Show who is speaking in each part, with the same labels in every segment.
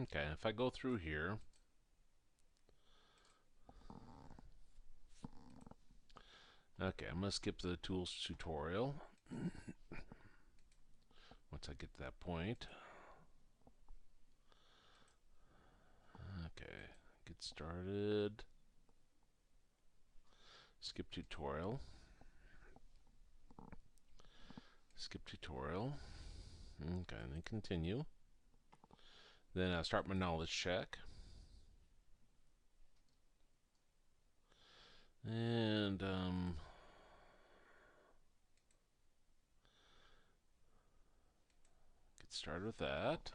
Speaker 1: Okay, if I go through here, okay, I'm going to skip the tools tutorial once I get to that point. Okay, get started. Skip tutorial. Skip tutorial. Okay, and then continue. Then I'll start my knowledge check. And get started with that.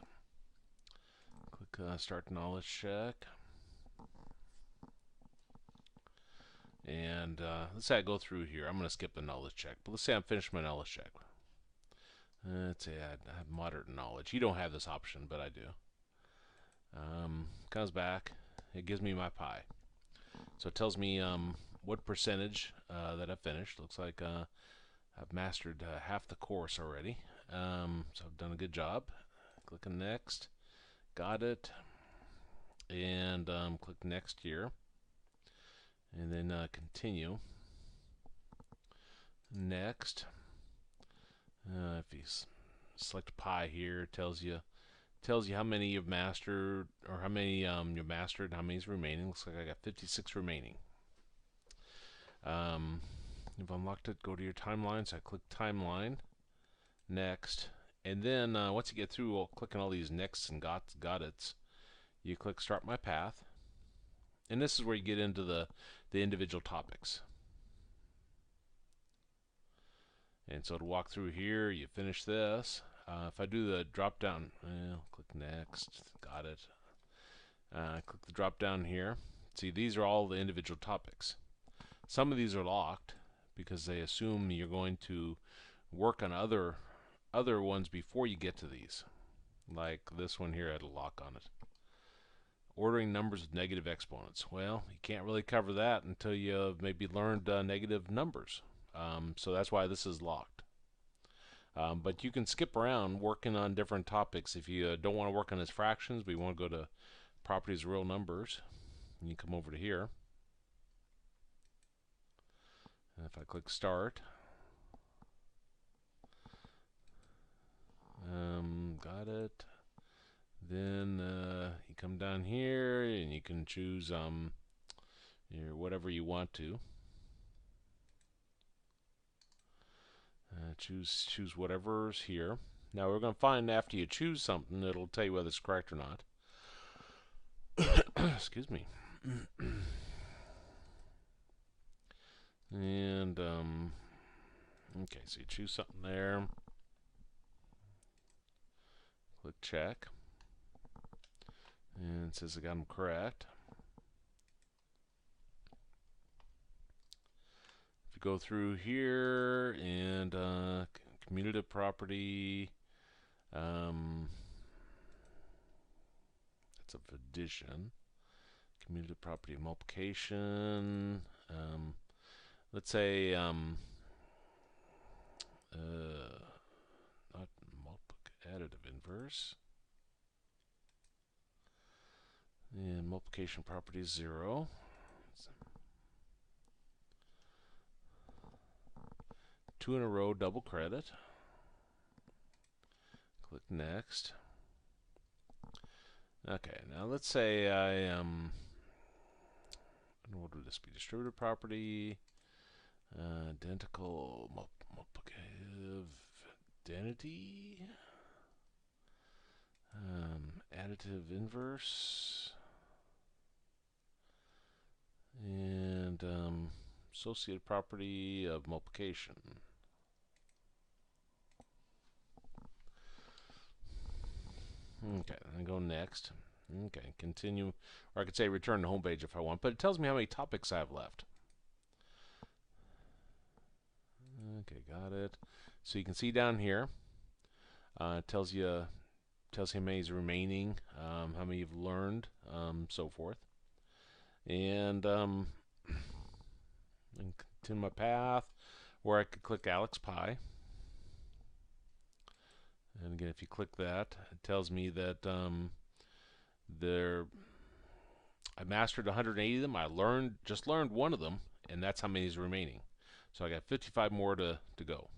Speaker 1: Click start knowledge check. And let's say I go through here. I'm going to skip the knowledge check, but let's say I'm finished my knowledge check. Let's say I have moderate knowledge. You don't have this option, but I do. Comes back. It gives me my pi. So it tells me what percentage that I've finished. Looks like I've mastered half the course already. So I've done a good job. Click on next. Got it. And click next here. And then continue. Next. If you select pi here, it tells you how many you've mastered, or how many you've mastered, how many's remaining. Looks like I got 56 remaining. You've unlocked it. Go to your timeline. So I click timeline, next, and then once you get through clicking all these nexts and got it's, you click start my path, and this is where you get into the individual topics. And so to walk through here, you finish this. If I do the drop down, click next, got it. Click the drop down here. See, these are all the individual topics. Some of these are locked because they assume you're going to work on other ones before you get to these. Like this one here had a lock on it. Ordering numbers with negative exponents. Well, you can't really cover that until you've maybe learned negative numbers. So that's why this is locked. But you can skip around working on different topics. If you don't want to work on as fractions, but you want to go to properties of real numbers, you come over to here. And if I click start, got it. Then you come down here and you can choose whatever you want to. Choose whatever's here. Now we're going to find after you choose something, it'll tell you whether it's correct or not. Excuse me. And okay, so you choose something there. Click check. And it says I got them correct. If you go through here and commutative property, that's of addition. Commutative property of multiplication. Let's say not additive inverse. And multiplication property is 0. Two in a row, double credit. Click next. Okay, now let's say what would this be? Distributive property, identical, multiplicative identity, additive inverse, and associated property of multiplication. Okay, then go next. Okay, continue, or I could say return to home page if I want, but it tells me how many topics I have left. Okay, got it. So you can see down here, it tells you how many is remaining, how many you've learned, so forth. And continue my path, where I could click Alex Pi. And again, if you click that, it tells me that There, I mastered 180 of them. I just learned one of them, and that's how many is remaining. So I got 55 more to go.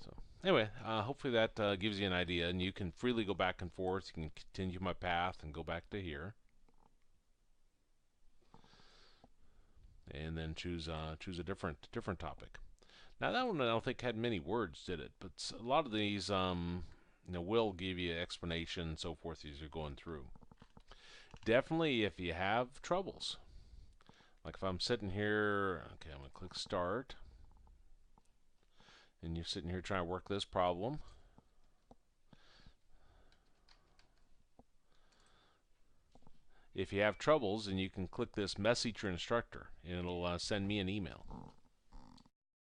Speaker 1: So anyway, hopefully that gives you an idea, and you can freely go back and forth. You can continue my path and go back to here, and then choose a different topic. Now that one I don't think had many words, did it? But a lot of these will give you explanation and so forth as you're going through. Definitely if you have troubles. Like if I'm sitting here, okay, I'm going to click start. And you're sitting here trying to work this problem. If you have troubles, then you can click this message your instructor, and it'll send me an email.